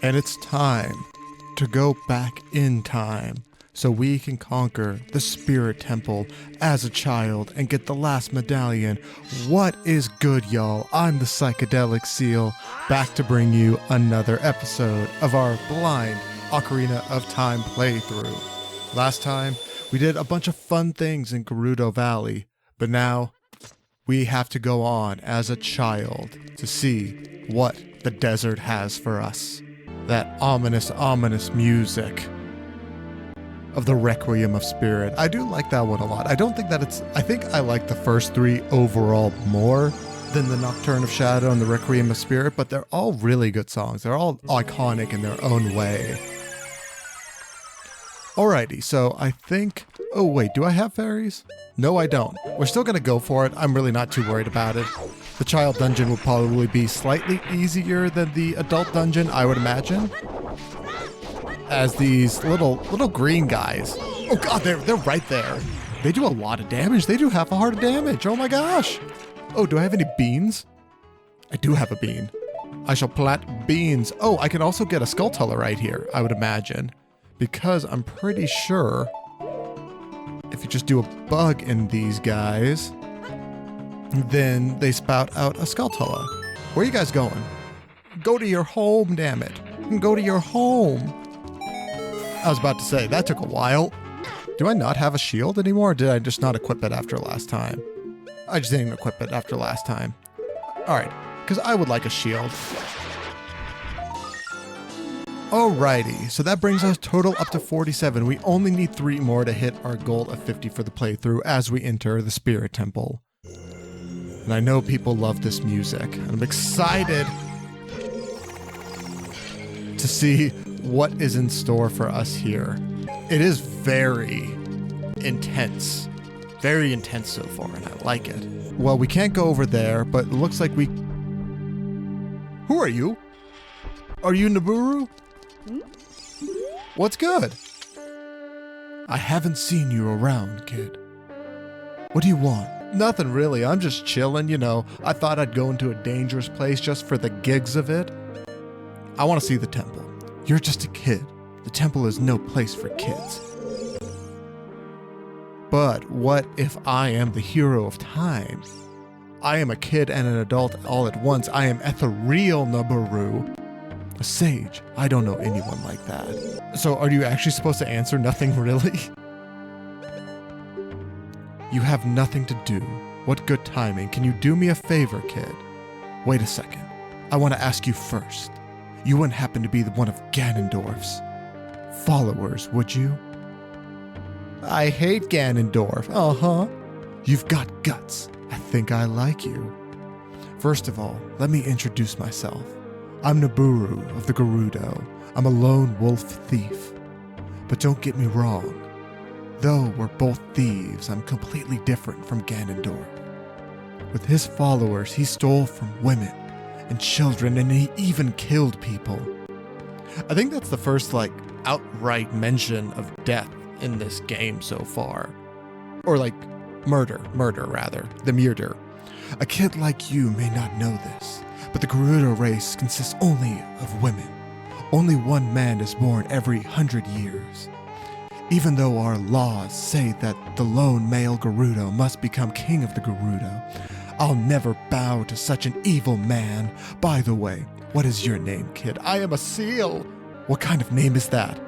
And it's time to go back in time so we can conquer the Spirit Temple as a child and get the last medallion. What is good, y'all? I'm the Psychedelic Seal, back to bring you another episode of our blind Ocarina of Time playthrough. Last time, we did a bunch of fun things in Gerudo Valley, but now we have to go on as a child to see what the desert has for us. That ominous, ominous music of the Requiem of Spirit. I do like that one a lot. I don't think that I think I like the first three overall more than the Nocturne of Shadow and the Requiem of Spirit, but they're all really good songs. They're all iconic in their own way. Alrighty, so I think... Oh wait, do I have fairies? No, I don't. We're still gonna go for it. I'm really not too worried about it. The child dungeon will probably be slightly easier than the adult dungeon, I would imagine. As these little green guys. Oh god, they're right there. They do a lot of damage. They do half a heart of damage. Oh my gosh. Oh, do I have any beans? I do have a bean. I shall plant beans. Oh, I can also get a Skulltula right here, I would imagine. Because I'm pretty sure if you just do a bug in these guys, then they spout out a Skulltula. Where are you guys going? Go to your home, damn it. Go to your home. I was about to say, that took a while. Do I not have a shield anymore, or did I just not equip it after last time? I just didn't equip it after last time. Alright, because I would like a shield. Alrighty, so that brings us total up to 47. We only need 3 more to hit our goal of 50 for the playthrough as we enter the Spirit Temple. And I know people love this music. I'm excited to see what is in store for us here. It is very intense. Very intense so far, and I like it. Well, we can't go over there, but it looks like we... Who are you? Are you Nabooru? What's good? I haven't seen you around, kid. What do you want? Nothing really, I'm just chilling, you know. I thought I'd go into a dangerous place just for the gigs of it. I want to see the temple. You're just a kid. The temple is no place for kids. But what if I am the hero of time? I am a kid and an adult all at once. I am ethereal Nabooru. A sage. I don't know anyone like that. So are you actually supposed to answer nothing really? You have nothing to do. What good timing. Can you do me a favor, kid? Wait a second. I want to ask you first. You wouldn't happen to be one of Ganondorf's followers, would you? I hate Ganondorf. Uh-huh. You've got guts. I think I like you. First of all, let me introduce myself. I'm Nabooru of the Gerudo. I'm a lone wolf thief. But don't get me wrong. Though we're both thieves, I'm completely different from Ganondorf. With his followers, he stole from women and children, and he even killed people. I think that's the first, outright mention of death in this game so far. Or, murder, rather. The murder. A kid like you may not know this, but the Gerudo race consists only of women. Only one man is born every 100 years. Even though our laws say that the lone male Gerudo must become king of the Gerudo, I'll never bow to such an evil man. By the way, what is your name, kid? I am a seal. What kind of name is that?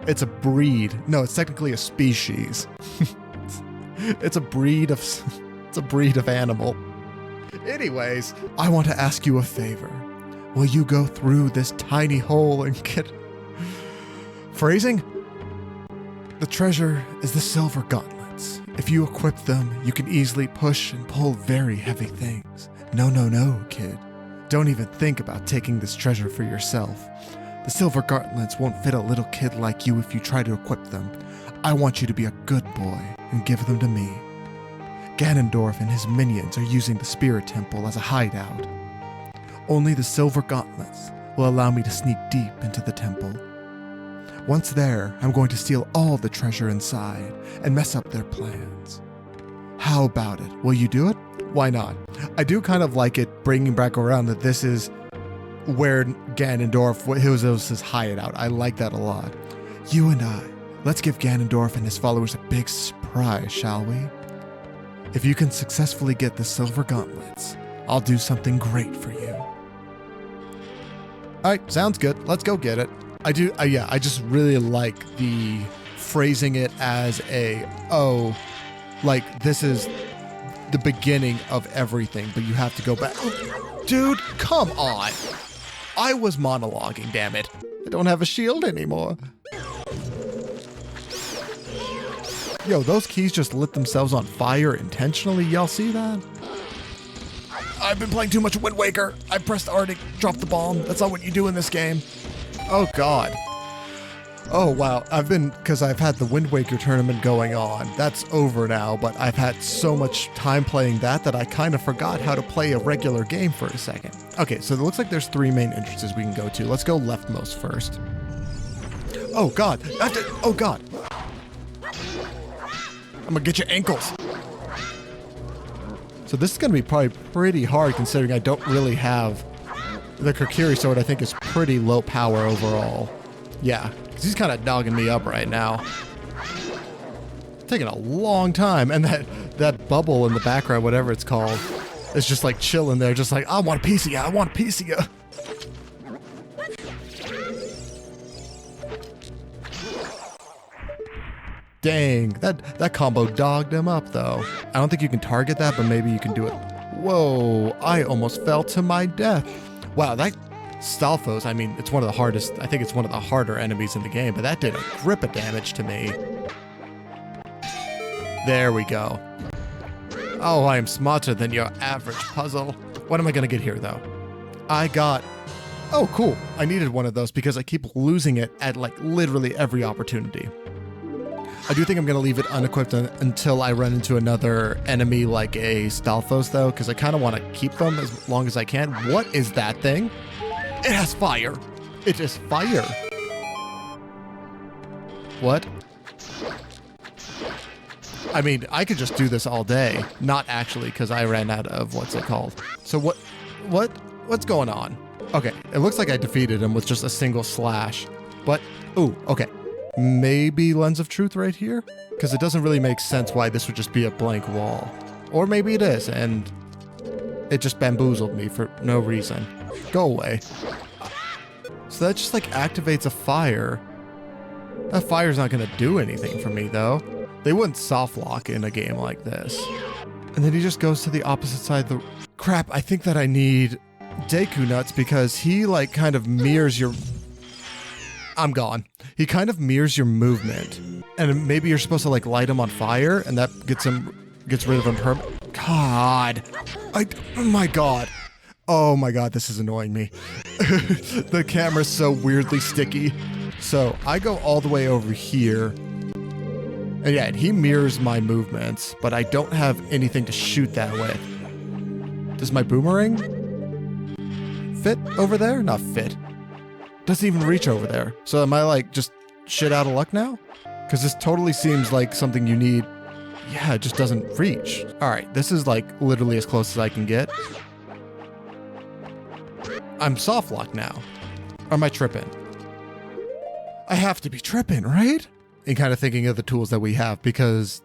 It's a breed. No, it's technically a species. It's a breed of animal. Anyways, I want to ask you a favor. Will you go through this tiny hole and get... Phrasing? The treasure is the Silver Gauntlets. If you equip them, you can easily push and pull very heavy things. No, kid. Don't even think about taking this treasure for yourself. The Silver Gauntlets won't fit a little kid like you if you try to equip them. I want you to be a good boy and give them to me. Ganondorf and his minions are using the Spirit Temple as a hideout. Only the Silver Gauntlets will allow me to sneak deep into the temple. Once there, I'm going to steal all the treasure inside and mess up their plans. How about it? Will you do it? Why not? I do kind of like it bringing back around that this is where Ganondorf, was his hideout. I like that a lot. You and I, let's give Ganondorf and his followers a big surprise, shall we? If you can successfully get the Silver Gauntlets, I'll do something great for you. All right, sounds good. Let's go get it. I just really like the phrasing it as like this is the beginning of everything, but you have to go back. Dude, come on. I was monologuing, damn it. I don't have a shield anymore. Yo, those keys just lit themselves on fire intentionally. Y'all see that? I've been playing too much Wind Waker. I pressed R to drop the bomb. That's not what you do in this game. Oh, God. Oh, wow. Because I've had the Wind Waker tournament going on. That's over now, but I've had so much time playing that I kind of forgot how to play a regular game for a second. Okay, so it looks like there's 3 main entrances we can go to. Let's go leftmost first. Oh, God. Oh, God. I'm gonna get your ankles. So this is gonna be probably pretty hard considering I don't really have the Kokiri sword. I think is pretty low power overall. Yeah, because he's kind of dogging me up right now. It's taking a long time, and that bubble in the background, whatever it's called, is just like chilling there, just like I want a piece of you. I want a piece of you. Dang, that combo dogged him up though. I don't think you can target that, but maybe you can do it. Whoa, I almost fell to my death. Wow, that Stalfos, I mean, it's one of the hardest, I think it's one of the harder enemies in the game, but that did a grip of damage to me. There we go. Oh, I am smarter than your average puzzle. What am I gonna get here though? Oh cool, I needed one of those because I keep losing it at like literally every opportunity. I do think I'm going to leave it unequipped until I run into another enemy like a Stalfos, though, because I kind of want to keep them as long as I can. What is that thing? It has fire. It is fire. What? I mean, I could just do this all day. Not actually, because I ran out of what's it called. So what's going on? Okay, it looks like I defeated him with just a single slash. But, ooh, okay. Maybe Lens of Truth right here? Because it doesn't really make sense why this would just be a blank wall. Or maybe it is, and it just bamboozled me for no reason. Go away. So that just like activates a fire. That fire's not going to do anything for me though. They wouldn't soft lock in a game like this. And then he just goes to the opposite side of the... Crap, I think that I need Deku Nuts because he like kind of mirrors your... I'm gone. He kind of mirrors your movement. And maybe you're supposed to like light him on fire and that gets rid of him God. Oh my God. Oh my God, this is annoying me. The camera's so weirdly sticky. So I go all the way over here. And yeah, he mirrors my movements, but I don't have anything to shoot that with. Does my boomerang fit over there? Not fit. Doesn't even reach over there. So am I like just shit out of luck now? Because this totally seems like something you need. Yeah, it just doesn't reach. All right, this is like literally as close as I can get. I'm soft locked now. Or am I tripping? I have to be tripping, right? And kind of thinking of the tools that we have because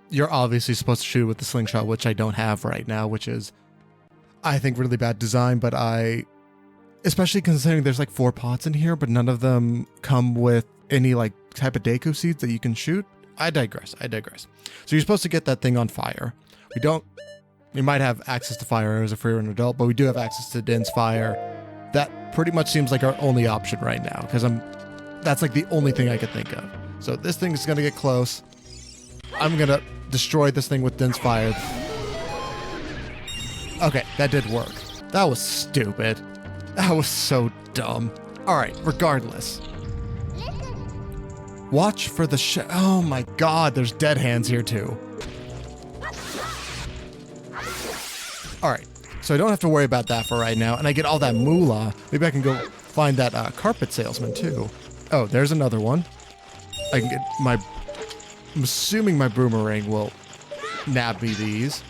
you're obviously supposed to shoot with the slingshot, which I don't have right now, which is, I think, really bad design, but especially considering there's like 4 pots in here, but none of them come with any like type of Deku seeds that you can shoot. I digress. So you're supposed to get that thing on fire. We might have access to fire arrows if we were an adult, but we do have access to Din's fire. That pretty much seems like our only option right now because that's like the only thing I could think of. So this thing is going to get close. I'm going to destroy this thing with Din's fire. Okay, that did work. That was stupid. That was so dumb. All right, regardless. Watch for the oh my God, there's dead hands here too. All right, so I don't have to worry about that for right now, and I get all that moolah. Maybe I can go find that carpet salesman too. Oh, there's another one. I can get I'm assuming my boomerang will nab me these,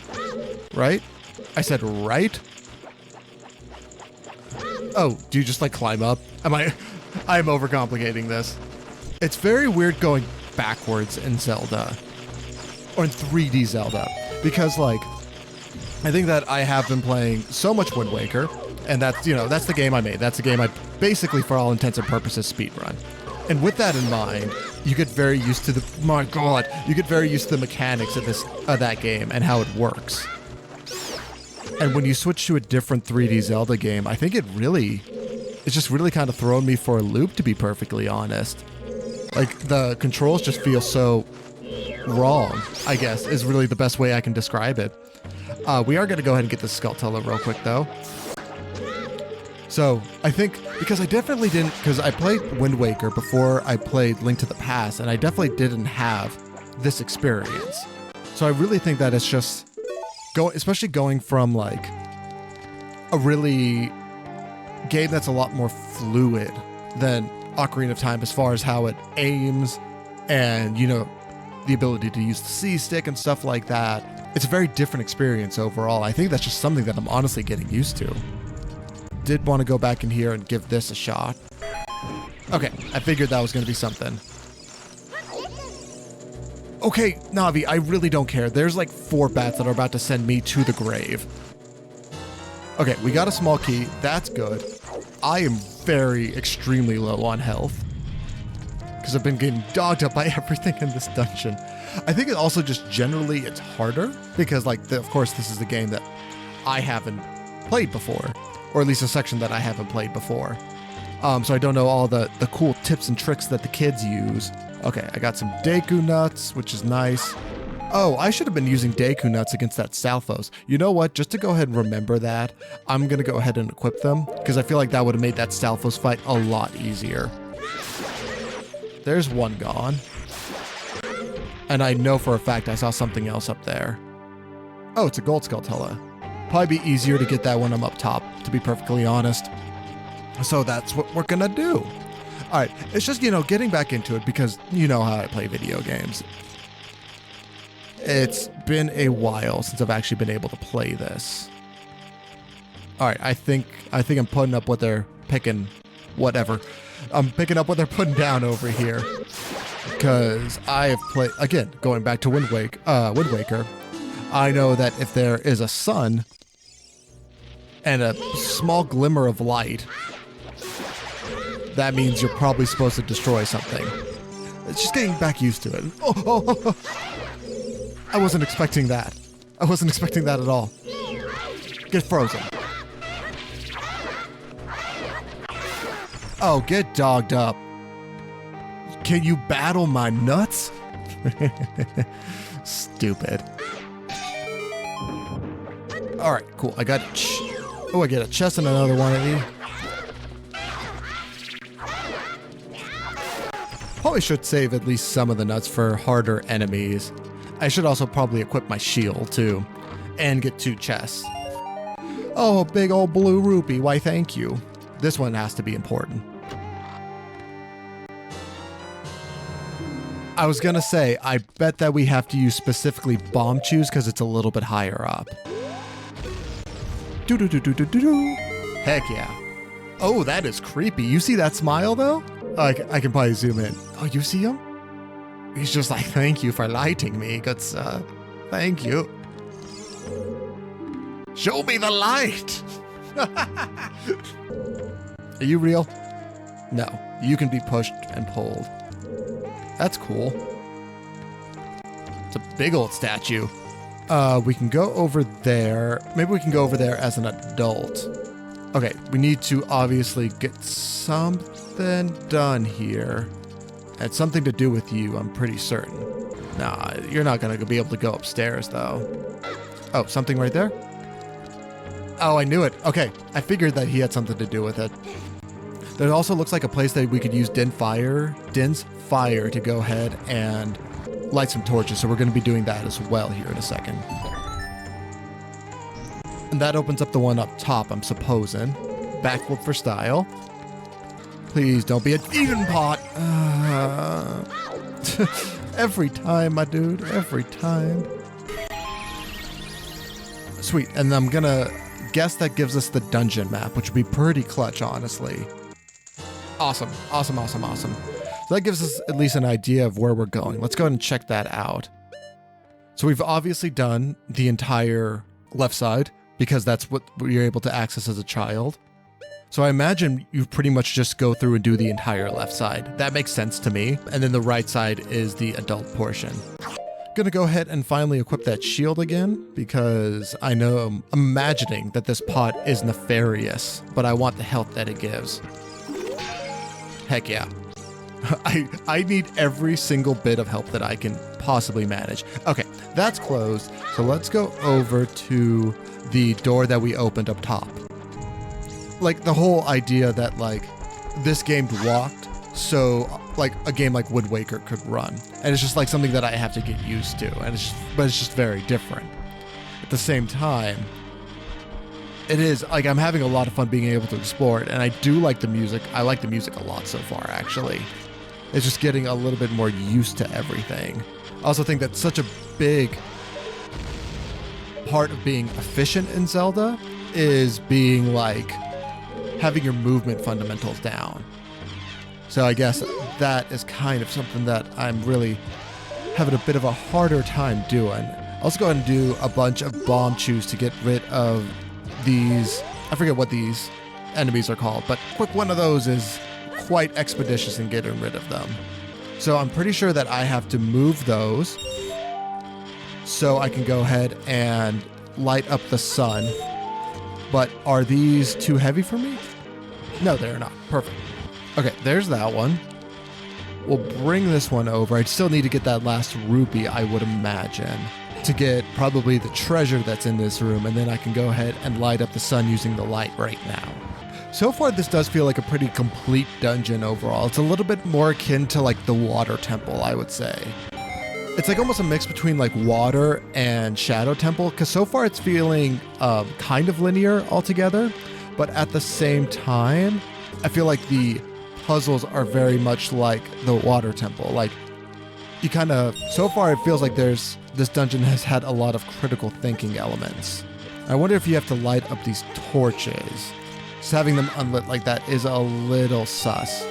right? I said right? Oh, do you just like climb up? I'm overcomplicating this. It's very weird going backwards in Zelda, or in 3D Zelda, because like, I think that I have been playing so much Wind Waker, and that's, you know, that's the game I made. That's the game I basically, for all intents and purposes, speedrun. And with that in mind, you get very used to you get very used to the mechanics of that game and how it works. And when you switch to a different 3D Zelda game, I think it's just really kind of thrown me for a loop, to be perfectly honest. Like, the controls just feel so wrong, I guess, is really the best way I can describe it. We are going to go ahead and get the Skulltula real quick, though. So, I think, because I definitely didn't, because I played Wind Waker before I played Link to the Past, and I definitely didn't have this experience. So I really think that it's just, especially going from, like, a really game that's a lot more fluid than Ocarina of Time as far as how it aims and, you know, the ability to use the C-stick and stuff like that. It's a very different experience overall. I think that's just something that I'm honestly getting used to. Did want to go back in here and give this a shot. Okay, I figured that was going to be something. Okay, Navi, I really don't care. There's like 4 bats that are about to send me to the grave. Okay, we got a small key. That's good. I am extremely low on health, because I've been getting dogged up by everything in this dungeon. I think it also just generally it's harder, because like, of course, this is a game that I haven't played before. Or at least a section that I haven't played before. So I don't know all the cool tips and tricks that the kids use. Okay, I got some Deku Nuts, which is nice. Oh, I should have been using Deku Nuts against that Stalfos. You know what? Just to go ahead and remember that, I'm going to go ahead and equip them, because I feel like that would have made that Stalfos fight a lot easier. There's one gone. And I know for a fact I saw something else up there. Oh, it's a Gold Skulltula. Probably be easier to get that when I'm up top, to be perfectly honest. So that's what we're gonna do. All right, it's just, you know, getting back into it, because you know how I play video games. It's been a while since I've actually been able to play this. All right, I think I'm putting up what they're picking, whatever. I'm picking up what they're putting down over here, because I have played, again, going back to Wind Waker, I know that if there is a sun and a small glimmer of light, that means you're probably supposed to destroy something. It's just getting back used to it. Oh. I wasn't expecting that. I wasn't expecting that at all. Get frozen. Oh, get dogged up. Can you battle my nuts? Stupid. Alright, cool. I got I get a chest and another one of these. Probably should save at least some of the nuts for harder enemies. I should also probably equip my shield too, and get 2 chests. Oh, big old blue rupee. Why, thank you. This one has to be important. I was gonna say, I bet that we have to use specifically bomb chews because it's a little bit higher up. Heck yeah. Oh, that is creepy. You see that smile though? I can probably zoom in. Oh, you see him? He's just like, thank you for lighting me, good sir. Thank you. Show me the light. Are you real? No, you can be pushed and pulled. That's cool. It's a big old statue. We can go over there. Maybe we can go over there as an adult. Okay, we need to obviously get something done here. It's something to do with you, I'm pretty certain. Nah, you're not gonna be able to go upstairs though. Oh, something right there? Oh, I knew it. Okay, I figured that he had something to do with it. There also looks like a place that we could use Din's fire to go ahead and light some torches, so we're going to be doing that as well here in a second. And that opens up the one up top, I'm supposing. Backflip for style. Please don't be a demon pot. Every time, my dude, every time. Sweet, and I'm gonna guess that gives us the dungeon map, which would be pretty clutch, honestly. Awesome. So that gives us at least an idea of where we're going. Let's go ahead and check that out. So we've obviously done the entire left side because that's what you're able to access as a child. So I imagine you pretty much just go through and do the entire left side. That makes sense to me. And then the right side is the adult portion. Gonna go ahead and finally equip that shield again because I know I'm imagining that this pot is nefarious, but I want the health that it gives. Heck yeah. I need every single bit of help that I can possibly manage. Okay, that's closed. So let's go over to the door that we opened up top. Like the whole idea that like this game walked, so like a game like Wind Waker could run. And it's just like something that I have to get used to. And but it's just very different. At the same time, it is like I'm having a lot of fun being able to explore it, and I do like the music. I like the music a lot so far, actually. It's just getting a little bit more used to everything. I also think that's such a big part of being efficient in Zelda is being like having your movement fundamentals down. So I guess that is kind of something that I'm really having a bit of a harder time doing. I'll also go ahead and do a bunch of bomb chews to get rid of these, I forget what these enemies are called, but quick one of those is quite expeditious in getting rid of them. So I'm pretty sure that I have to move those so I can go ahead and light up the sun. But are these too heavy for me? No, they're not. Perfect. Okay, there's that one. We'll bring this one over. I still need to get that last rupee, I would imagine, to get probably the treasure that's in this room, and then I can go ahead and light up the sun using the light right now. So far, this does feel like a pretty complete dungeon overall. It's a little bit more akin to like the water temple, I would say. It's like almost a mix between like water and shadow temple, because so far it's feeling kind of linear altogether, but at the same time, I feel like the puzzles are very much like the water temple. Like you kind of, so far it feels like this dungeon has had a lot of critical thinking elements. I wonder if you have to light up these torches. Just having them unlit like that is a little sus.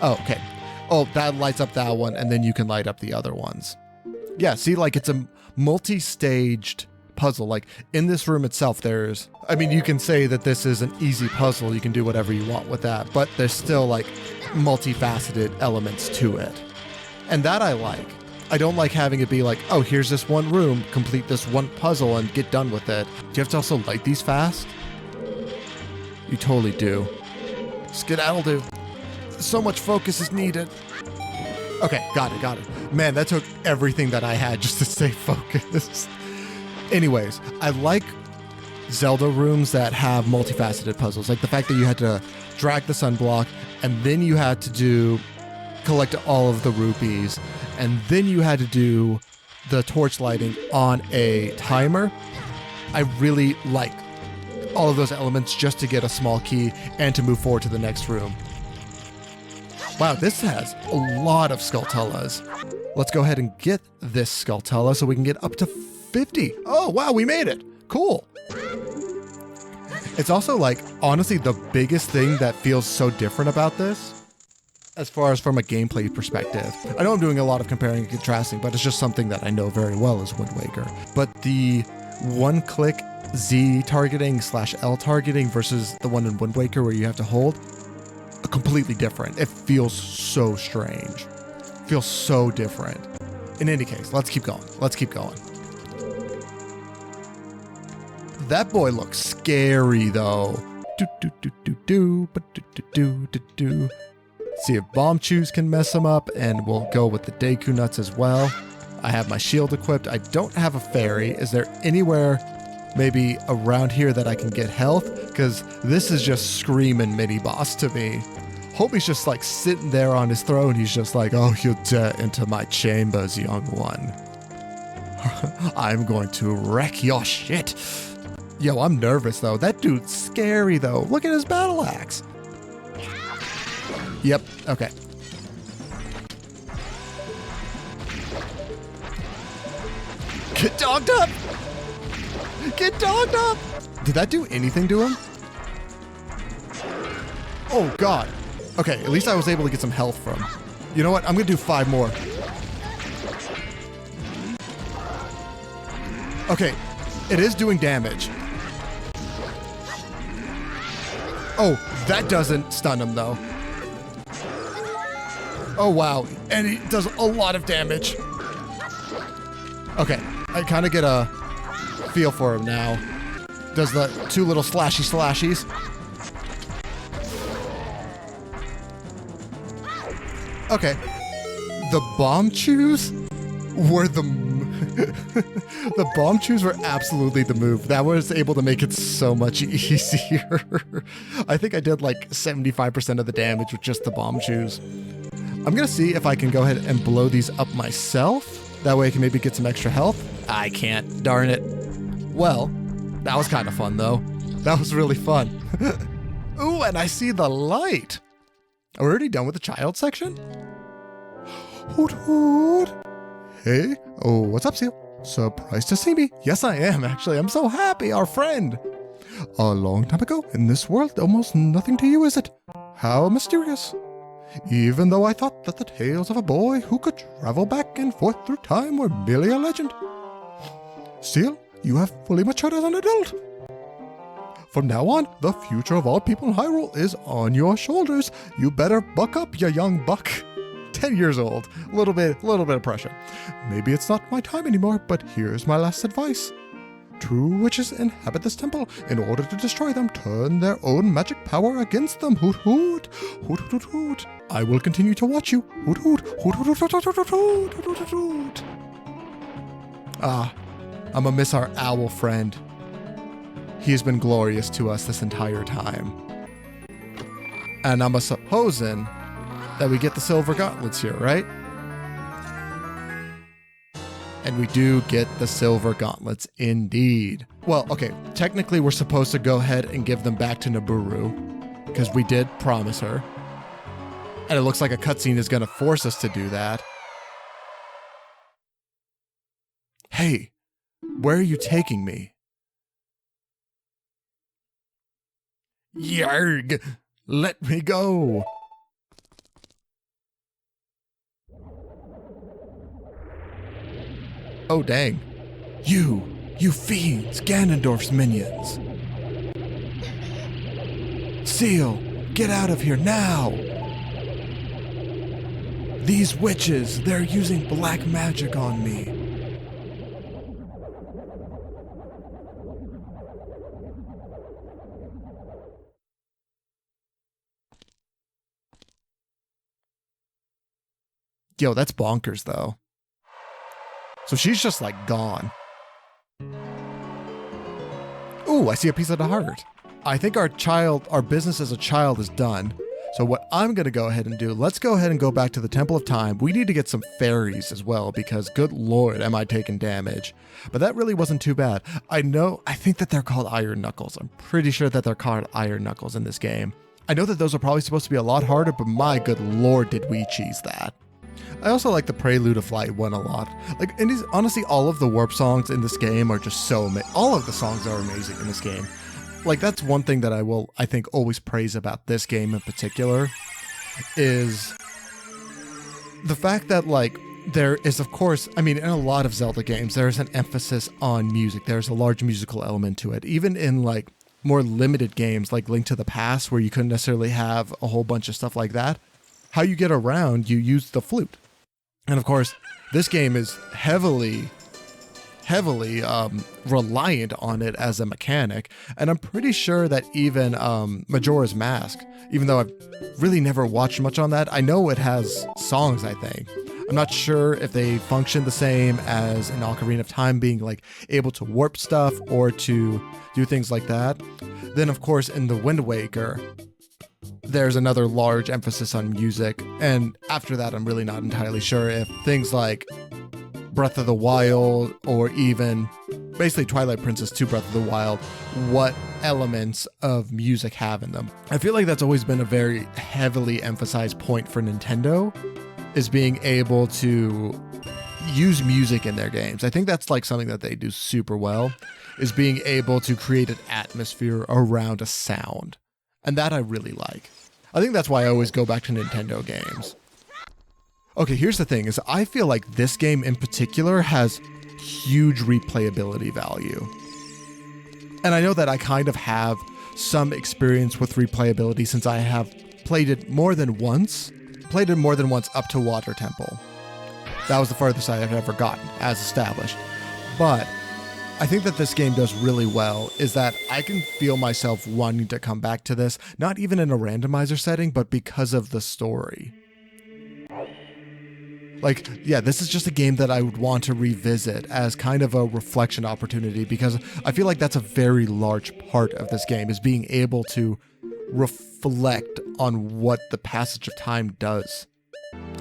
Oh, okay. Oh, that lights up that one, and then you can light up the other ones. Yeah, see, like it's a multi-staged puzzle. Like in this room itself, you can say that this is an easy puzzle. You can do whatever you want with that, but there's still like multifaceted elements to it. And that I like. I don't like having it be like, oh, here's this one room, complete this one puzzle and get done with it. Do you have to also light these fast? You totally do. Skedaddle do. So much focus is needed. Okay, got it. Man, that took everything that I had just to stay focused. Anyways, I like Zelda rooms that have multifaceted puzzles. Like the fact that you had to drag the sunblock, and then you had to collect all of the rupees, and then you had to do the torch lighting on a timer. I really like all of those elements just to get a small key and to move forward to the next room. Wow, this has a lot of Skulltulas. Let's go ahead and get this Skulltula so we can get up to 50. Oh, wow, we made it. Cool. It's also like, honestly, the biggest thing that feels so different about this, as far as from a gameplay perspective. I know I'm doing a lot of comparing and contrasting, but it's just something that I know very well as Wind Waker. But the one-click Z targeting / L targeting versus the one in Wind Waker where you have to hold, completely different. It feels so strange. It feels so different. In any case, let's keep going. That boy looks scary though. See if bomb chews can mess him up, and we'll go with the Deku nuts as well. I have my shield equipped. I don't have a fairy. Is there anywhere maybe around here that I can get health? Because this is just screaming mini boss to me. Hope he's just like sitting there on his throne. He's just like, oh, you'll dare enter my chambers, young one. I'm going to wreck your shit. Yo, I'm nervous though. That dude's scary though. Look at his battle axe. Yep, okay. Get dogged up! Get dogged up! Did that do anything to him? Oh God. Okay, at least I was able to get some health from. You know what? I'm gonna do 5 more. Okay, it is doing damage. Oh, that doesn't stun him though. Oh wow, and he does a lot of damage. Okay, I kind of get a feel for him now. Does the 2 little slashies. Okay, the bomb chews were the the bomb chews were absolutely the move. That was able to make it so much easier. I think I did like 75% of the damage with just the bomb chews. I'm gonna see if I can go ahead and blow these up myself. That way I can maybe get some extra health. I can't, darn it. Well, that was kind of fun though. That was really fun. Ooh, and I see the light. Are we already done with the child section? Hoot hoot. Hey, oh, what's up, Seal? Surprised to see me. Yes, I am, actually. I'm so happy, our friend. A long time ago, in this world, almost nothing to you, is it? How mysterious. Even though I thought that the tales of a boy who could travel back and forth through time were merely a legend. Seal, you have fully matured as an adult. From now on, the future of all people in Hyrule is on your shoulders. You better buck up, you young buck. 10 years old. A little bit of pressure. Maybe it's not my time anymore, but here's my last advice. True witches inhabit this temple. In order to destroy them, turn their own magic power against them. Hoot hoot. Hoot hoot hoot. I will continue to watch you. Hoot hoot. Hoot hoot hoot hoot hoot hoot hoot hoot hoot. Ah, I'm gonna miss our owl friend. He has been glorious to us this entire time. And I'm supposing that we get the Silver Gauntlets here, right? And we do get the Silver Gauntlets indeed. Well, okay, technically we're supposed to go ahead and give them back to Nabooru because we did promise her. And it looks like a cutscene is going to force us to do that. Hey, where are you taking me? Yarg! Let me go! Oh dang. You fiends, Ganondorf's minions. Seal, get out of here now! These witches, they're using black magic on me. Yo, that's bonkers though. So she's just like gone. Ooh, I see a piece of the heart. I think our business as a child is done. So what I'm going to go ahead and do, let's go ahead and go back to the Temple of Time. We need to get some fairies as well because good Lord, am I taking damage. But that really wasn't too bad. I think that they're called Iron Knuckles. I'm pretty sure that they're called Iron Knuckles in this game. I know that those are probably supposed to be a lot harder, but my good Lord, did we cheese that. I also like the Prelude of Flight 1 a lot. Like, and honestly, all of the warp songs in this game are just so amazing. All of the songs are amazing in this game. Like, that's one thing that I think, always praise about this game in particular, is the fact that, like, there is, of course, I mean, in a lot of Zelda games, there is an emphasis on music. There's a large musical element to it. Even in, like, more limited games, like Link to the Past, where you couldn't necessarily have a whole bunch of stuff like that, how you get around, you use the flute. And, of course, this game is heavily reliant on it as a mechanic, and I'm pretty sure that even Majora's Mask, even though I've really never watched much on that, I know it has songs, I think. I'm not sure if they function the same as in Ocarina of Time, being like able to warp stuff or to do things like that. Then of course in the Wind Waker, there's another large emphasis on music, and after that I'm really not entirely sure if things like Breath of the Wild, or even basically Twilight Princess 2 Breath of the Wild, what elements of music have in them. I feel like that's always been a very heavily emphasized point for Nintendo, is being able to use music in their games. I think that's like something that they do super well, is being able to create an atmosphere around a sound. And that I really like. I think that's why I always go back to Nintendo games. Okay, here's the thing, is I feel like this game in particular has huge replayability value. And I know that I kind of have some experience with replayability since I have played it more than once up to Water Temple. That was the farthest I had ever gotten, as established. But I think that this game does really well is that I can feel myself wanting to come back to this, not even in a randomizer setting, but because of the story. Like, yeah, this is just a game that I would want to revisit as kind of a reflection opportunity, because I feel like that's a very large part of this game, is being able to reflect on what the passage of time does.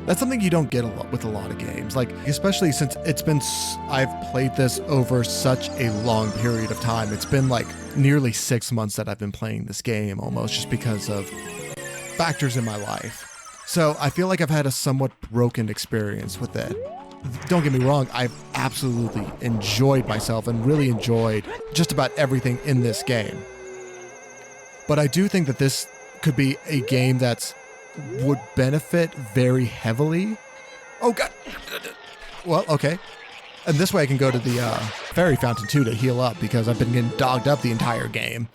That's something you don't get with a lot of games, like especially since I've played this over such a long period of time. It's been like nearly 6 months that I've been playing this game, almost, just because of factors in my life. So I feel like I've had a somewhat broken experience with it. Don't get me wrong, I've absolutely enjoyed myself and really enjoyed just about everything in this game. But I do think that this could be a game that would benefit very heavily. Oh god. Well, okay. And this way I can go to the fairy fountain too to heal up, because I've been getting dogged up the entire game.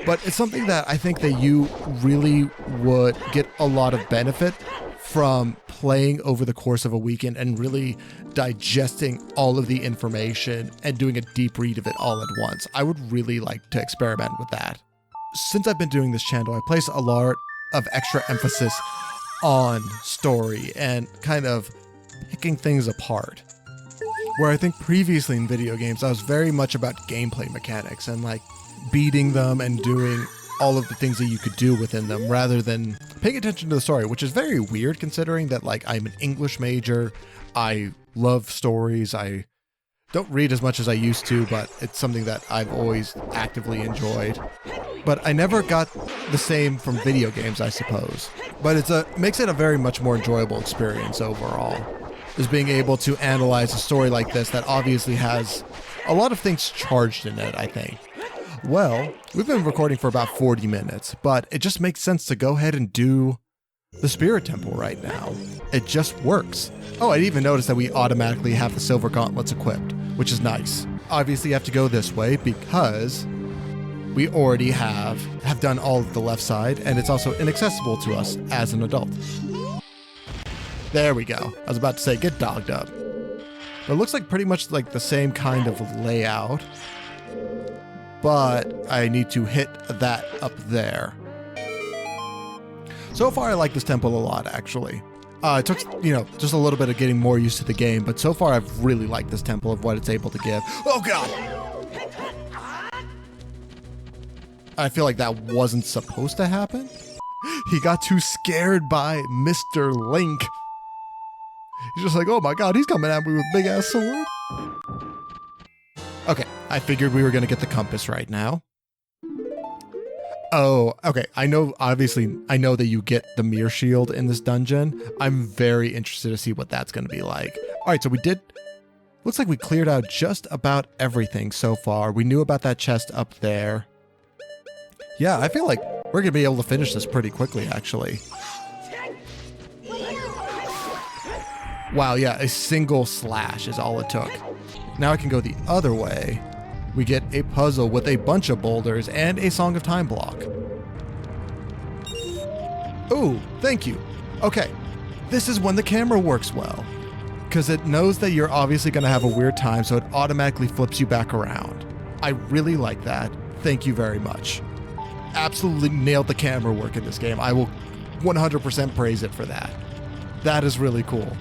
But it's something that I think that you really would get a lot of benefit from playing over the course of a weekend and really digesting all of the information and doing a deep read of it all at once. I would really like to experiment with that. Since I've been doing this channel, I place a lot of extra emphasis on story and kind of picking things apart. Where I think previously in video games, I was very much about gameplay mechanics and like beating them and doing all of the things that you could do within them rather than paying attention to the story, which is very weird considering that like I'm an English major. I love stories. I don't read as much as I used to, but it's something that I've always actively enjoyed. But I never got the same from video games, I suppose. But makes it a very much more enjoyable experience overall, is being able to analyze a story like this that obviously has a lot of things charged in it, I think. Well, we've been recording for about 40 minutes, but it just makes sense to go ahead and do the Spirit Temple right now. It just works. Oh, I didn't even notice that we automatically have the Silver Gauntlets equipped, which is nice. Obviously, you have to go this way because we already have done all of the left side, and it's also inaccessible to us as an adult. There we go. I was about to say, get dogged up. But it looks like pretty much like the same kind of layout, but I need to hit that up there. So far, I like this temple a lot, actually. It took, just a little bit of getting more used to the game, but so far I've really liked this temple of what it's able to give. Oh god! I feel like that wasn't supposed to happen. He got too scared by Mr. Link. He's just like, oh my god, he's coming at me with a big ass sword. Okay, I figured we were gonna get the compass right now. Oh, okay, I know that you get the mirror shield in this dungeon. I'm very interested to see what that's gonna be like. All right, so looks like we cleared out just about everything so far. We knew about that chest up there. Yeah, I feel like we're gonna be able to finish this pretty quickly, actually. Wow, yeah, a single slash is all it took. Now I can go the other way. We get a puzzle with a bunch of boulders and a Song of Time block. Ooh, thank you. Okay, this is when the camera works well, because it knows that you're obviously going to have a weird time, so it automatically flips you back around. I really like that. Thank you very much. Absolutely nailed the camera work in this game. I will 100% praise it for that. That is really cool.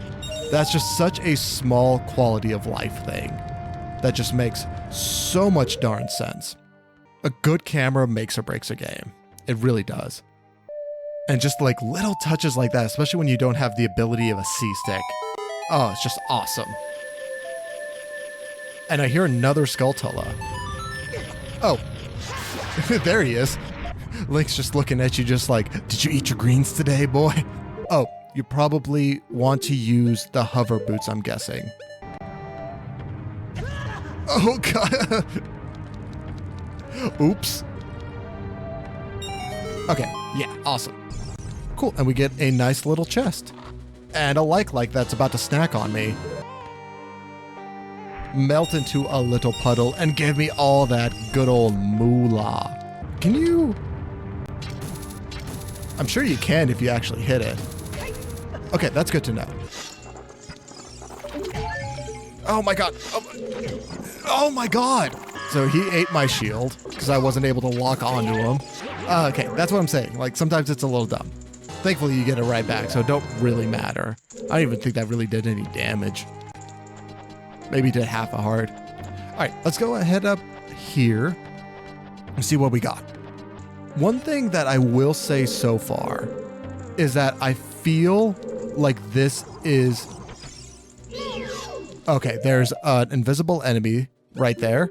That's just such a small quality of life thing that just makes so much darn sense. A good camera makes or breaks a game. It really does. And just like little touches like that, especially when you don't have the ability of a C-stick. Oh, it's just awesome. And I hear another Skulltula. Oh, there he is. Link's just looking at you just like, did you eat your greens today, boy? Oh, you probably want to use the hover boots, I'm guessing. Oh god. Oops. Okay, yeah, awesome. Cool, and we get a nice little chest. And a like that's about to snack on me. Melt into a little puddle and give me all that good old moolah. Can you? I'm sure you can if you actually hit it. Okay, that's good to know. Oh my god. Oh my god. So he ate my shield because I wasn't able to lock onto him. Okay, that's what I'm saying. Like, sometimes it's a little dumb. Thankfully, you get it right back, so it don't really matter. I don't even think that really did any damage. Maybe did half a heart. All right, let's go ahead up here and see what we got. One thing that I will say so far is that I feel like this is... Okay, there's an invisible enemy right there,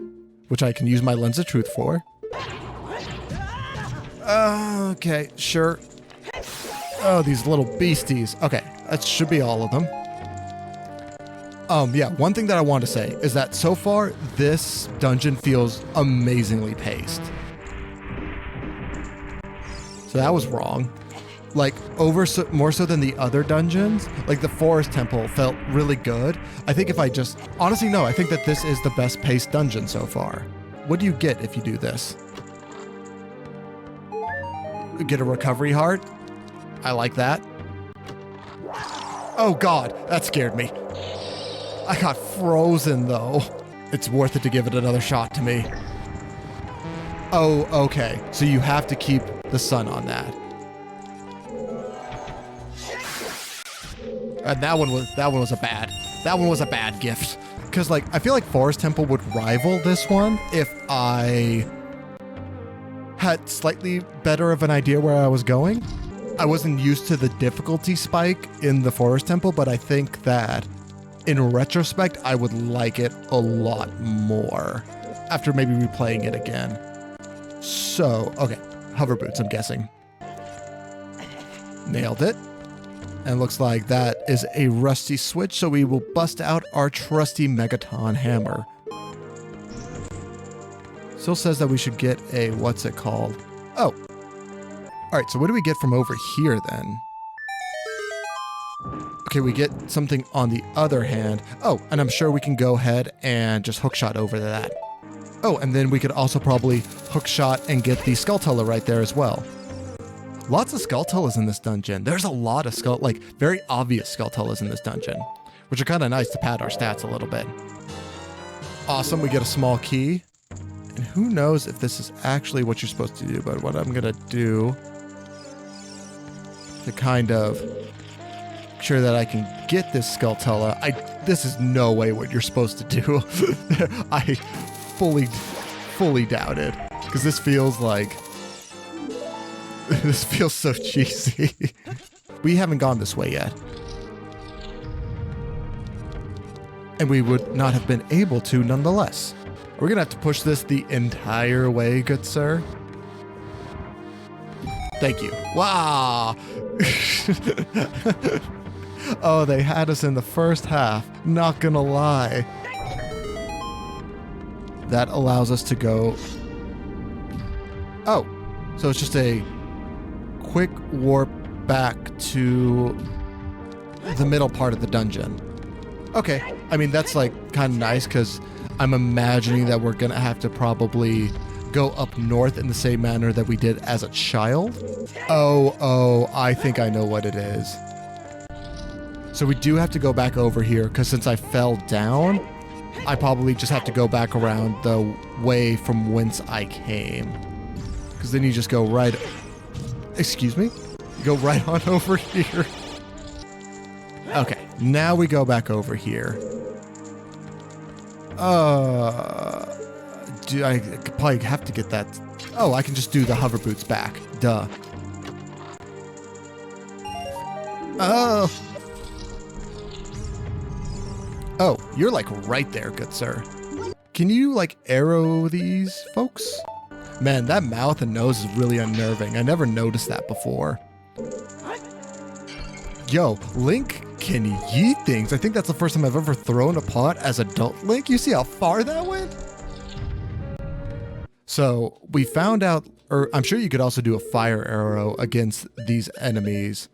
which I can use my Lens of Truth for. Okay, sure. Oh, these little beasties. Okay, that should be all of them. Yeah, one thing that I want to say is that so far, this dungeon feels amazingly paced. So that was wrong. Like, more so than the other dungeons, like the Forest Temple felt really good. I think if I just... Honestly, no, I think that this is the best paced dungeon so far. What do you get if you do this? You get a recovery heart. I like that. Oh god, that scared me. I got frozen though. It's worth it to give it another shot to me. Oh, okay. So you have to keep the sun on that. That one was a bad gift. Because like I feel like Forest Temple would rival this one if I had slightly better of an idea where I was going. I wasn't used to the difficulty spike in the Forest Temple, but I think that in retrospect, I would like it a lot more after maybe replaying it again. So, okay, hover boots, I'm guessing. Nailed it. And looks like that is a rusty switch, so we will bust out our trusty Megaton hammer. Still says that we should get a, what's it called? Oh. All right, so what do we get from over here then? Okay, we get something on the other hand. Oh, and I'm sure we can go ahead and just hookshot over to that. Oh, and then we could also probably hookshot and get the Skulltula right there as well. Lots of Skulltulas in this dungeon. There's a lot of very obvious Skulltulas in this dungeon, which are kind of nice to pad our stats a little bit. Awesome, we get a small key. And who knows if this is actually what you're supposed to do, but what I'm gonna do to kind of make sure that I can get this Skulltula. This is no way what you're supposed to do. I fully doubt it, because this feels like... This feels so cheesy. We haven't gone this way yet. And we would not have been able to nonetheless. We're gonna have to push this the entire way, good sir. Thank you. Wow. Oh, they had us in the first half. Not gonna lie. That allows us to go... Oh, so it's just a quick warp back to the middle part of the dungeon. Okay, I mean, that's like kind of nice because I'm imagining that we're gonna have to probably go up north in the same manner that we did as a child. Oh, I think I know what it is. So we do have to go back over here because since I fell down, I probably just have to go back around the way from whence I came. Because then you just go right... Excuse me? You go right on over here. Okay, now we go back over here. Do I could probably have to get that... Oh, I can just do the hover boots back. Duh. Oh. Oh, you're like right there, good sir. Can you like arrow these folks? Man, that mouth and nose is really unnerving. I never noticed that before. Yo, Link can yeet things. I think that's the first time I've ever thrown a pot as adult Link. You see how far that went? So we found out, or I'm sure you could also do a fire arrow against these enemies,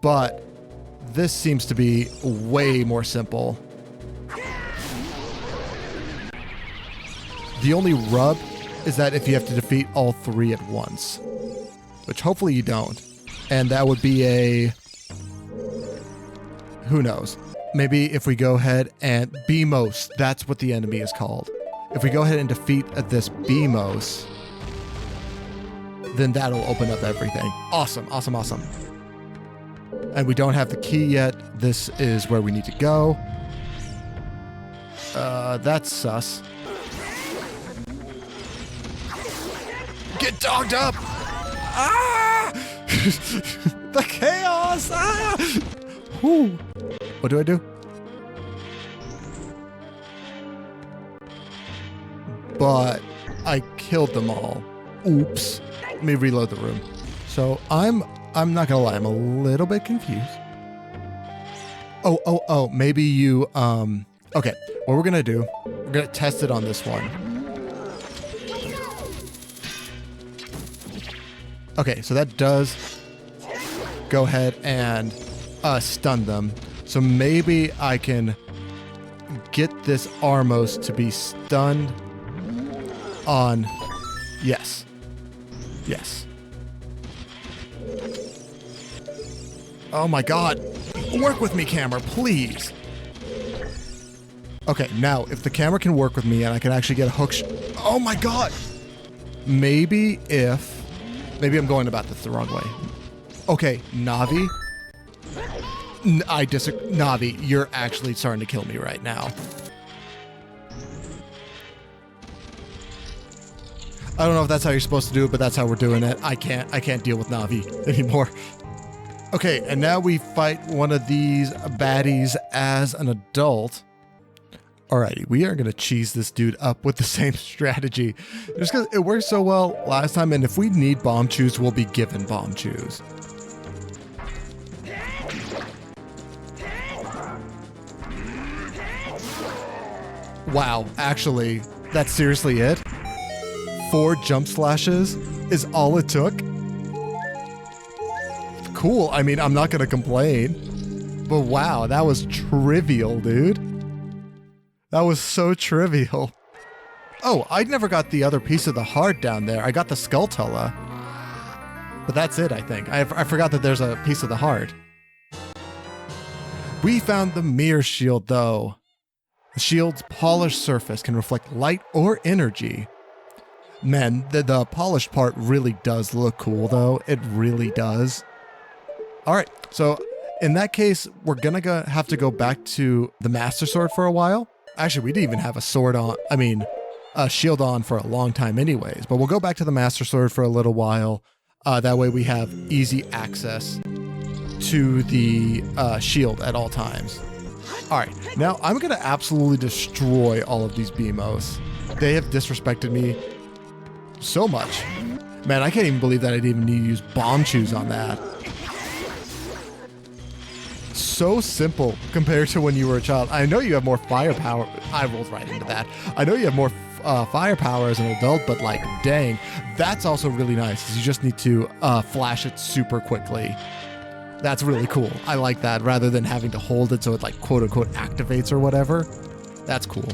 but this seems to be way more simple. The only rub is that if you have to defeat all 3 at once, which hopefully you don't. And that would be a, who knows? Maybe if we go ahead and Beamos, that's what the enemy is called. If we go ahead and defeat this Beamos, then that'll open up everything. Awesome, awesome, awesome. And we don't have the key yet. This is where we need to go. That's sus. Get dogged up! Ah! The chaos! Ah! Whew. What do I do? But I killed them all. Oops. Let me reload the room. So I'm not gonna lie, I'm a little bit confused. Oh, maybe you, okay, what we're gonna do, we're gonna test it on this one. Okay, so that does go ahead and stun them. So maybe I can get this Armos to be stunned on, yes. Yes. Oh my god. Work with me, camera, please. Okay, now, if the camera can work with me and I can actually get a hook oh my god. Maybe I'm going about this the wrong way. Okay, Navi. I disagree. Navi, you're actually starting to kill me right now. I don't know if that's how you're supposed to do it, but that's how we're doing it. I can't deal with Navi anymore. Okay, and now we fight one of these baddies as an adult. Alrighty, we are gonna cheese this dude up with the same strategy. Just because it worked so well last time, and if we need bomb chews, we'll be given bomb chews. Wow, actually, that's seriously it? 4 jump slashes is all it took? Cool, I mean, I'm not gonna complain. But wow, that was trivial, dude. That was so trivial. Oh, I never got the other piece of the heart down there. I got the Skulltula. But that's it, I think. I forgot that there's a piece of the heart. We found the mirror shield, though. The shield's polished surface can reflect light or energy. Man, the polished part really does look cool, though. It really does. All right, so in that case, we're gonna have to go back to the Master Sword for a while. Actually, we didn't even have a sword on, a shield on for a long time anyways, but we'll go back to the Master Sword for a little while. That way we have easy access to the shield at all times. All right, now I'm gonna absolutely destroy all of these Beamos. They have disrespected me so much. Man, I can't even believe that I didn't even need to use bomb chews on that. So simple compared to when you were a child. I know you have more firepower. I rolled right into that. I know you have more firepower as an adult, but like, dang, that's also really nice. You just need to flash it super quickly. That's really cool. I like that rather than having to hold it so it like quote unquote activates or whatever. That's cool.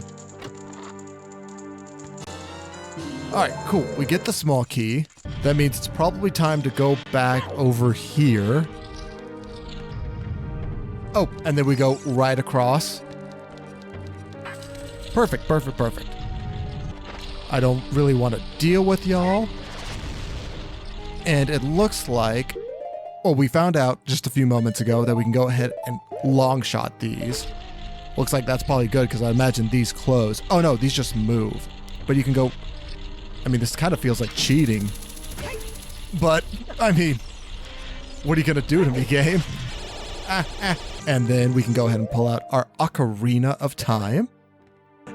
All right, cool. We get the small key. That means it's probably time to go back over here. Oh, and then we go right across. Perfect, perfect, perfect. I don't really want to deal with y'all. And it looks like, well, we found out just a few moments ago that we can go ahead and long shot these. Looks like that's probably good because I imagine these close. Oh no, these just move. But you can go, I mean, this kind of feels like cheating. But, I mean, what are you going to do to me, game? And then we can go ahead and pull out our Ocarina of Time.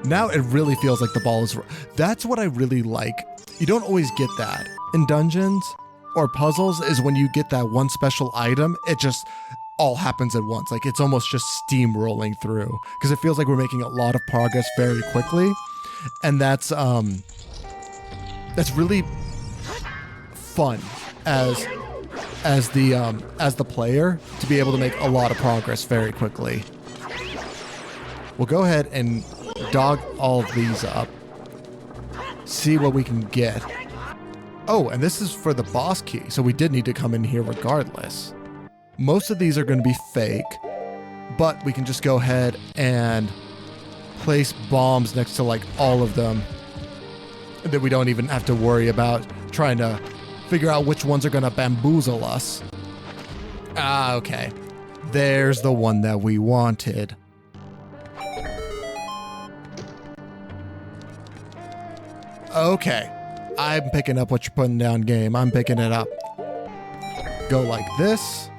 Now it really feels like the ball is... That's what I really like. You don't always get that in dungeons. or puzzles is when you get that one special item, it just all happens at once. Like it's almost just steamrolling through because it feels like we're making a lot of progress very quickly. And that's really fun as the player to be able to make a lot of progress very quickly. We'll go ahead and dog all of these up. See what we can get. Oh, and this is for the boss key, so we did need to come in here regardless. Most of these are going to be fake, but we can just go ahead and place bombs next to like all of them that we don't even have to worry about trying to figure out which ones are going to bamboozle us. Ah, okay. There's the one that we wanted. Okay. I'm picking up what you're putting down, game. I'm picking it up. Go like this.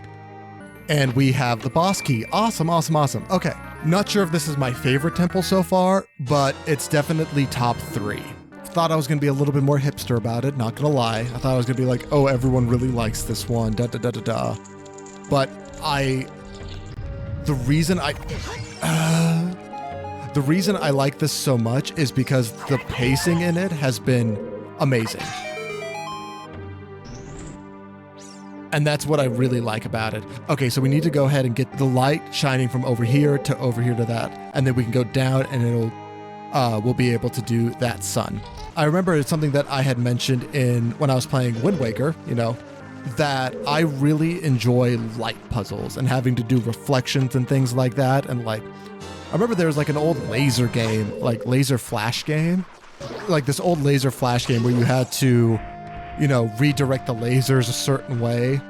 And we have the boss key. Awesome, awesome, awesome. Okay. Not sure if this is my favorite temple so far, but it's definitely top 3. Thought I was going to be a little bit more hipster about it, not going to lie. I thought I was going to be like, oh, everyone really likes this one, da da da da da. But the reason I like this so much is because the pacing in it has been amazing. And that's what I really like about it. Okay, so we need to go ahead and get the light shining from over here to that. And then we can go down and we'll be able to do that sun. I remember it's something that I had mentioned when I was playing Wind Waker, that I really enjoy light puzzles and having to do reflections and things like that. And like, I remember there was like an old laser game, like laser flash game, like this old laser flash game where you had to, redirect the lasers a certain way.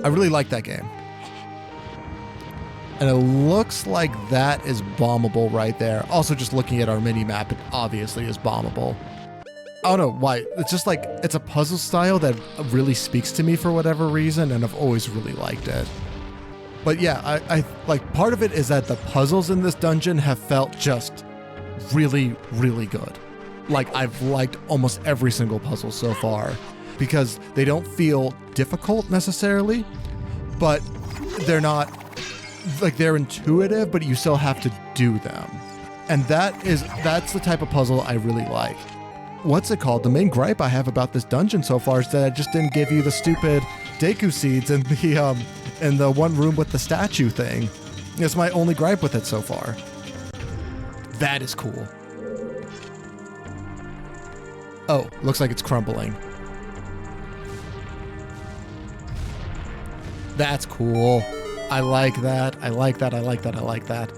I really like that game. And it looks like that is bombable right there. Also, just looking at our mini-map, it obviously is bombable. I don't know why. It's just like, it's a puzzle style that really speaks to me for whatever reason, and I've always really liked it. But yeah, I like, part of it is that the puzzles in this dungeon have felt just really, really good. Like, I've liked almost every single puzzle so far because they don't feel difficult necessarily, but they're not, like, they're intuitive, but you still have to do them. And that's the type of puzzle I really like. What's it called? The main gripe I have about this dungeon so far is that I just didn't give you the stupid Deku seeds in the one room with the statue thing. It's my only gripe with it so far. That is cool. Oh, looks like it's crumbling. That's cool. I like that. I like that. I like that. I like that.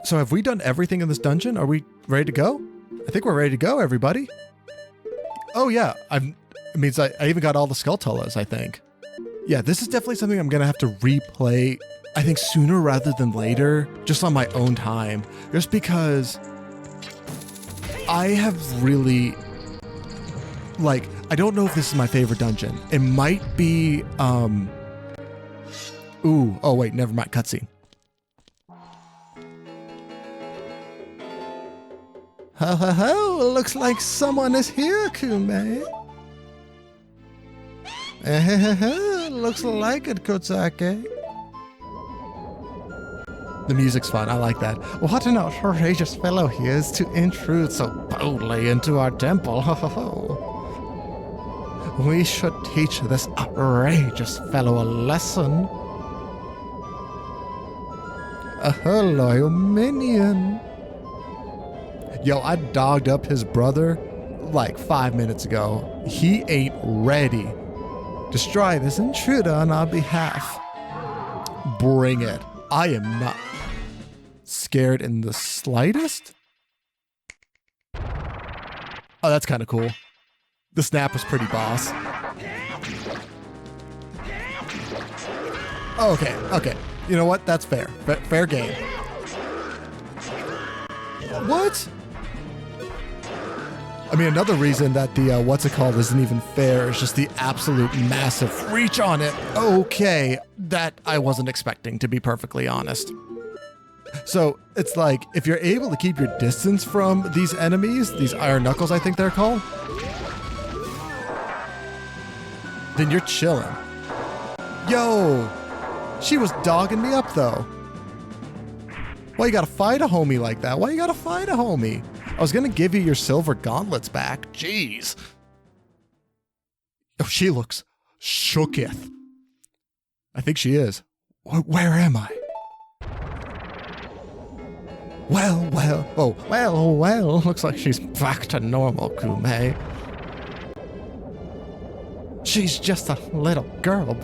So have we done everything in this dungeon? Are we ready to go? I think we're ready to go, everybody. Oh yeah, it means I even got all the Skulltulas, I think. Yeah, this is definitely something I'm gonna have to replay, I think sooner rather than later, just on my own time. Just because I have really, like, I don't know if this is my favorite dungeon. It might be, oh wait, never mind, cutscene. Ho ho ho, looks like someone is here, Kume. Looks like it, Kotsake. The music's fun, I like that. What an outrageous fellow he is to intrude so boldly into our temple. Ho ho ho. We should teach this outrageous fellow a lesson. A loyal minion. Yo, I dogged up his brother like 5 minutes ago. He ain't ready. Destroy this intruder on our behalf. Bring it. I am not scared in the slightest. Oh, that's kind of cool. The snap was pretty boss. Oh, okay. You know what? That's fair. Fair game. What? I mean, another reason that the, what's it called, isn't even fair is just the absolute massive reach on it. Okay, that I wasn't expecting, to be perfectly honest. So, it's like, if you're able to keep your distance from these enemies, these iron knuckles I think they're called, Then you're chilling. Yo! She was dogging me up, though. Why you gotta fight a homie like that? Why you gotta fight a homie? I was gonna give you your Silver Gauntlets back. Jeez. Oh, she looks shooketh. I think she is. Where am I? Well. Looks like she's back to normal, Kume. She's just a little girl,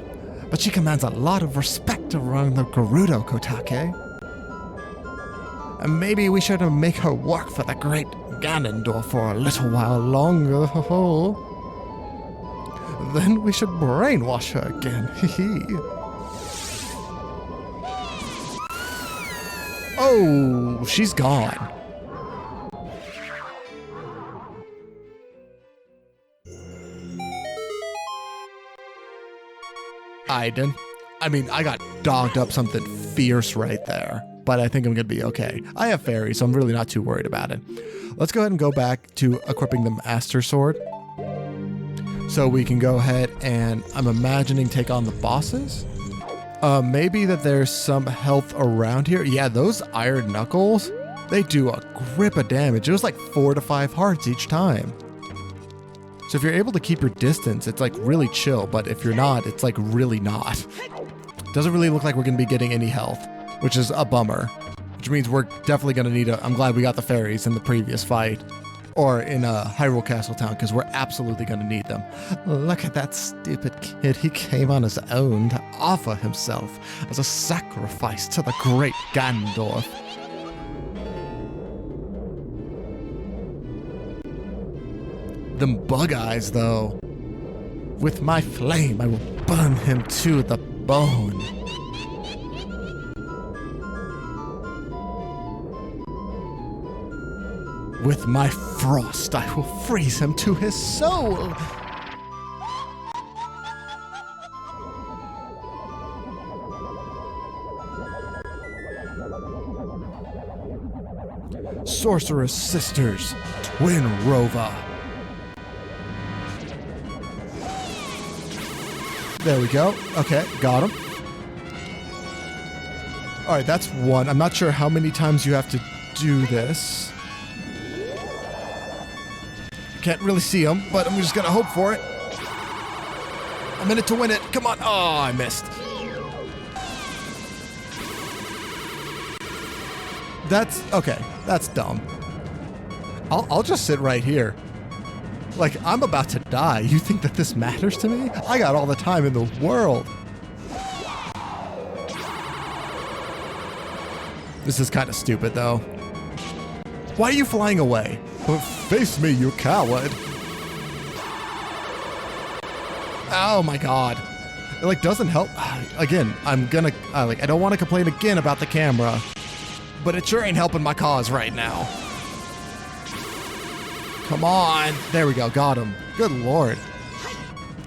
but she commands a lot of respect around the Gerudo Kotake. And maybe we should make her work for the great Ganondorf for a little while longer. Then we should brainwash her again. Oh, she's gone. Aiden. I mean, I got dogged up something fierce right there, but I think I'm going to be okay. I have fairies, so I'm really not too worried about it. Let's go ahead and go back to equipping the Master Sword. So we can go ahead and, I'm imagining, take on the bosses. Maybe that there's some health around here. Yeah, those iron knuckles, they do a grip of damage. It was like 4 to 5 hearts each time. So if you're able to keep your distance, it's like really chill, but if you're not, it's like really not. Doesn't really look like we're going to be getting any health, which is a bummer, which means we're definitely going to need I'm glad we got the fairies in the previous fight, or in Hyrule Castle Town, because we're absolutely going to need them. Look at that stupid kid. He came on his own to offer himself as a sacrifice to the great Ganondorf. Them bug eyes, though. With my flame, I will burn him to the bone. With my frost, I will freeze him to his soul. Sorceress Sisters, Twinrova. There we go. Okay, got him. All right, that's one. I'm not sure how many times you have to do this. Can't really see him, but I'm just gonna hope for it. A minute to win it. Come on. Oh, I missed. That's okay. That's dumb. I'll just sit right here. Like, I'm about to die. You think that this matters to me? I got all the time in the world. This is kind of stupid, though. Why are you flying away? Face me, you coward. Oh my god. It, like, doesn't help. Again, I'm gonna, I don't want to complain again about the camera, but it sure ain't helping my cause right now. Come on. There we go. Got him. Good lord.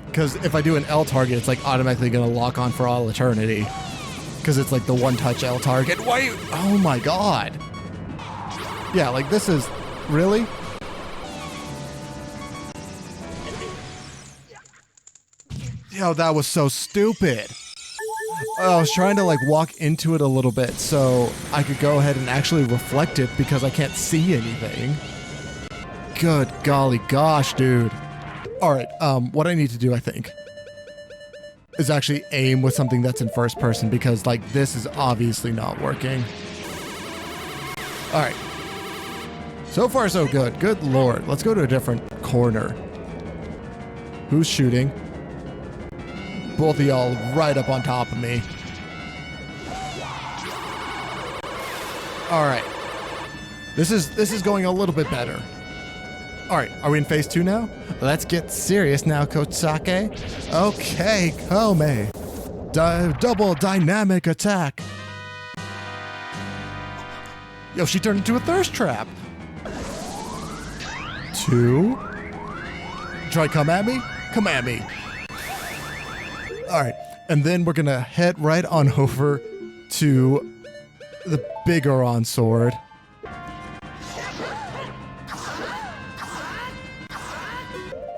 Because if I do an L target, it's like automatically going to lock on for all eternity. Because it's like the one-touch L target. Why? Oh my god. Yeah, like this is... Really? Yo, that was so stupid. I was trying to like walk into it a little bit so I could go ahead and actually reflect it because I can't see anything. Good golly gosh, dude. All right, what I need to do, I think, is actually aim with something that's in first person because, like, this is obviously not working. All right. So far, so good. Good lord. Let's go to a different corner. Who's shooting? Both of y'all right up on top of me. All right. This is going a little bit better. All right, are we in phase 2 now? Let's get serious now, Kotsake. Okay, Kome. Double dynamic attack. Yo, she turned into a thirst trap. 2. Try come at me? Come at me. All right, and then we're gonna head right on over to the Bigoron sword.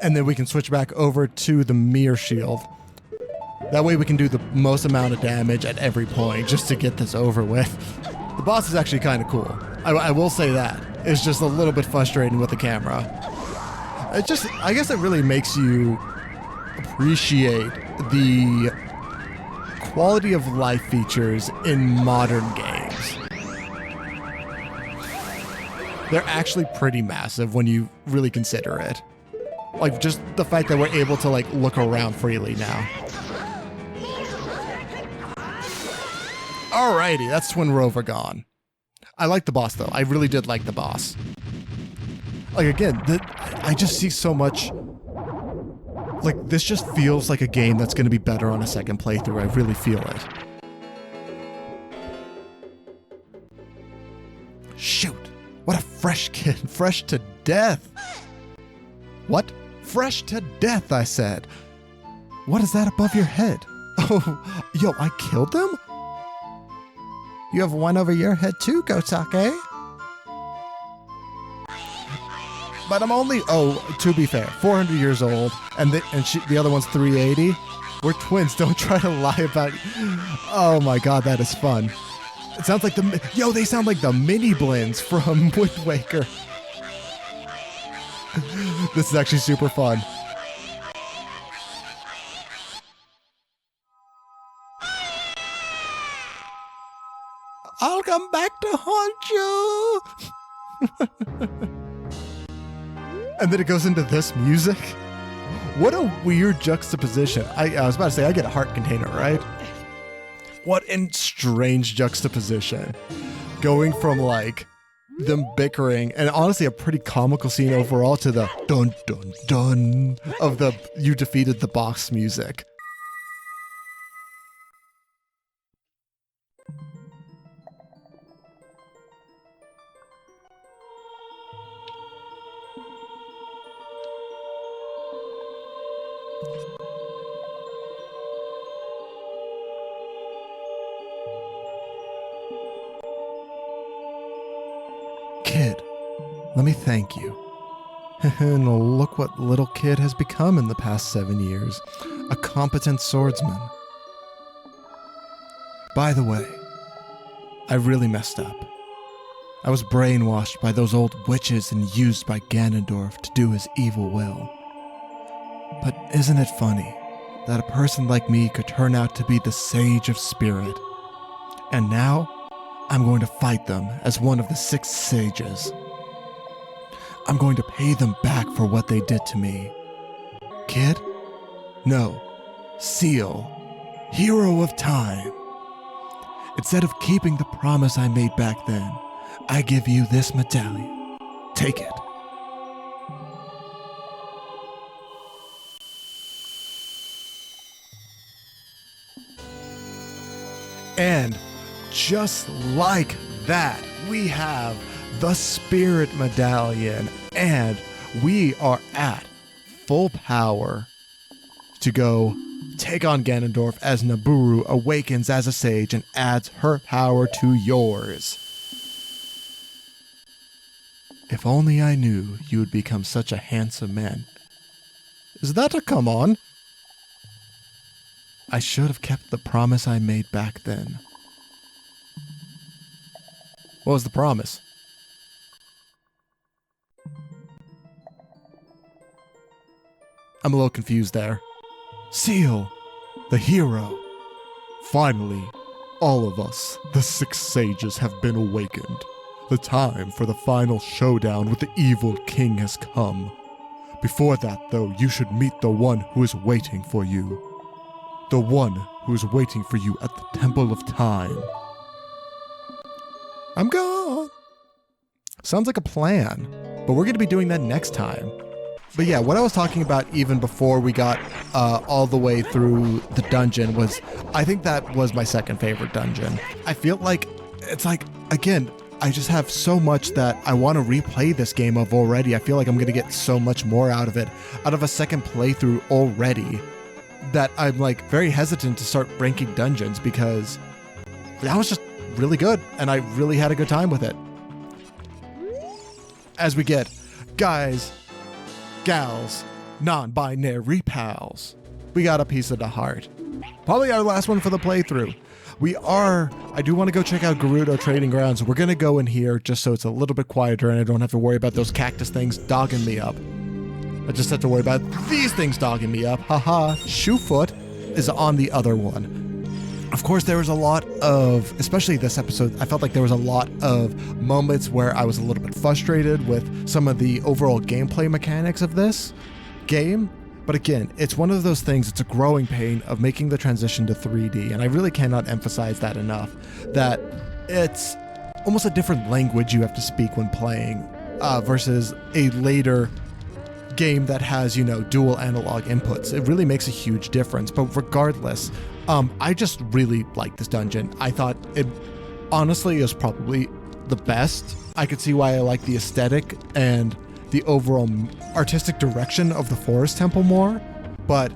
And then we can switch back over to the mirror shield. That way we can do the most amount of damage at every point just to get this over with. The boss is actually kind of cool. I will say that. It's just a little bit frustrating with the camera. I guess it really makes you appreciate the quality of life features in modern games. They're actually pretty massive when you really consider it. Like just the fact that we're able to like look around freely now. Alrighty, that's Twinrova gone. I like the boss though. I really did like the boss. Like again, I just see so much. Like this just feels like a game that's going to be better on a second playthrough. I really feel it. Shoot! What a fresh kid, fresh to death. What? Fresh to death, I said. What is that above your head? Oh, yo, I killed them? You have one over your head too, Gotake. But I'm only, to be fair, 400 years old, and the other one's 380. We're twins, don't try to lie about it. Oh my god, that is fun. It sounds like they sound like the mini blends from Wind Waker. This is actually super fun. I'll come back to haunt you. And then it goes into this music. What a weird juxtaposition. I was about to say, I get a heart container, right? What a strange juxtaposition. Going from like them bickering and honestly a pretty comical scene overall to the dun dun dun of the you defeated the boss music. Kid, let me thank you. And look what little kid has become in the past 7 years. A competent swordsman. By the way, I really messed up. I was brainwashed by those old witches and used by Ganondorf to do his evil will. But isn't it funny that a person like me could turn out to be the Sage of Spirit? And now, I'm going to fight them as one of the 6 sages. I'm going to pay them back for what they did to me. Kid? No. Seal. Hero of time. Instead of keeping the promise I made back then, I give you this medallion. Take it. And just like that, we have the Spirit Medallion, and we are at full power to go take on Ganondorf as Nabooru awakens as a sage and adds her power to yours. If only I knew you would become such a handsome man. Is that a come on? I should have kept the promise I made back then. What was the promise? I'm a little confused there. Seal, the hero. Finally, all of us, the 6 sages, have been awakened. The time for the final showdown with the evil king has come. Before that, though, you should meet the one who is waiting for you. The one who is waiting for you at the Temple of Time. I'm gone. Sounds like a plan, but we're going to be doing that next time. But yeah, what I was talking about even before we got all the way through the dungeon was, I think that was my second favorite dungeon. I feel like it's like, again, I just have so much that I want to replay this game of already. I feel like I'm going to get so much more out of it, out of a second playthrough already, that I'm like very hesitant to start ranking dungeons because that was just really good and I really had a good time with it. As we get guys, gals, non-binary pals. We got a piece of the heart. Probably our last one for the playthrough. I do want to go check out Gerudo Trading Grounds. We're going to go in here just so it's a little bit quieter and I don't have to worry about those cactus things dogging me up. I just have to worry about these things dogging me up. Haha, Shoefoot is on the other one. Of course, there was a lot of, especially this episode, I felt like there was a lot of moments where I was a little bit frustrated with some of the overall gameplay mechanics of this game. But again, it's one of those things, it's a growing pain of making the transition to 3D. And I really cannot emphasize that enough, that it's almost a different language you have to speak when playing versus a later game that has, dual analog inputs. It really makes a huge difference. But regardless, I just really liked this dungeon. I thought it honestly is probably the best. I could see why I like the aesthetic and the overall artistic direction of the Forest Temple more. But,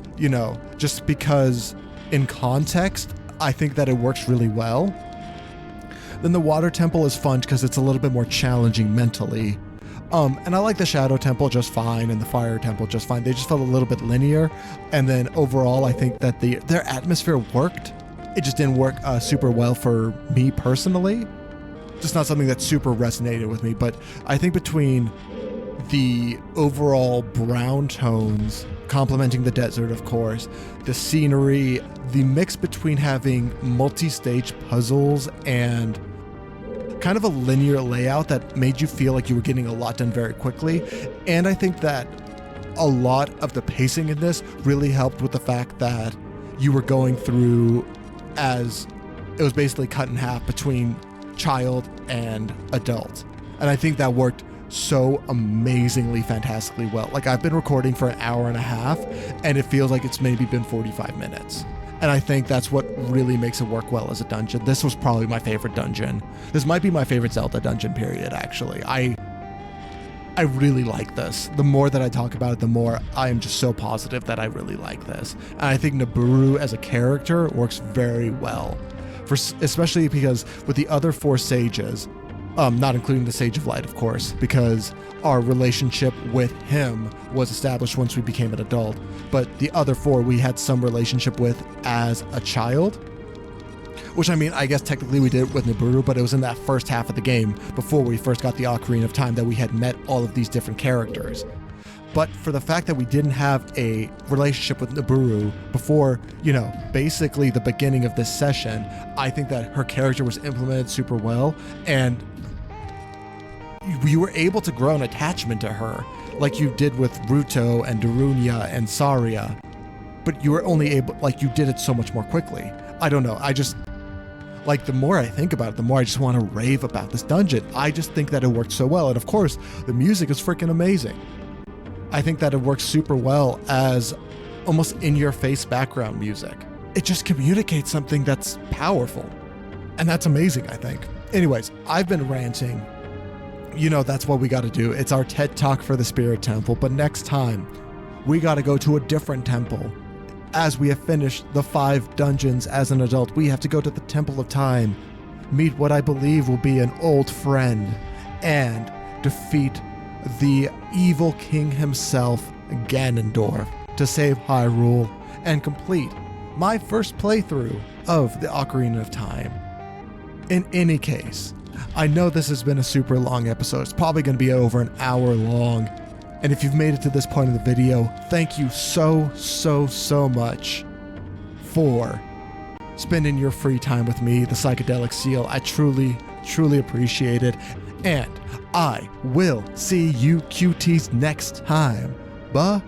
just because in context, I think that it works really well. Then the Water Temple is fun because it's a little bit more challenging mentally. And I like the Shadow Temple just fine and the Fire Temple just fine. They just felt a little bit linear. And then overall, I think that their atmosphere worked. It just didn't work super well for me personally. Just not something that super resonated with me. But I think between the overall brown tones complementing the desert, of course, the scenery, the mix between having multi-stage puzzles and kind of a linear layout that made you feel like you were getting a lot done very quickly. And I think that a lot of the pacing in this really helped with the fact that you were going through as it was basically cut in half between child and adult. And I think that worked so amazingly, fantastically well. Like, I've been recording for an hour and a half and it feels like it's maybe been 45 minutes. And I think that's what really makes it work well as a dungeon. This was probably my favorite dungeon. This might be my favorite Zelda dungeon, period, actually. I really like this. The more that I talk about it, the more I am just so positive that I really like this. And I think Nabooru as a character works very well, especially because with the other four sages, not including the Sage of Light, of course, because our relationship with him was established once we became an adult. But the other four we had some relationship with as a child, which, I mean, I guess technically we did with Nabooru, but it was in that first half of the game before we first got the Ocarina of Time that we had met all of these different characters. But for the fact that we didn't have a relationship with Nabooru before, basically the beginning of this session, I think that her character was implemented super well, and you were able to grow an attachment to her like you did with Ruto and Darunia and Saria, but you were only able, you did it so much more quickly. I don't know. I just, the more I think about it, the more I just want to rave about this dungeon. I just think that it worked so well. And of course, the music is freaking amazing. I think that it works super well as almost in-your-face background music. It just communicates something that's powerful. And that's amazing, I think. Anyways, I've been ranting. That's what we got to do. It's our TED Talk for the Spirit Temple, but next time we got to go to a different temple. As we have finished the 5 dungeons as an adult, we have to go to the Temple of Time, meet what I believe will be an old friend, and defeat the evil king himself, Ganondorf, to save Hyrule and complete my first playthrough of the Ocarina of Time. In any case, I know this has been a super long episode. It's probably going to be over an hour long. And if you've made it to this point in the video, thank you so much for spending your free time with me, the Psychedelic Seal. I truly appreciate it. And I will see you cuties next time. Bye.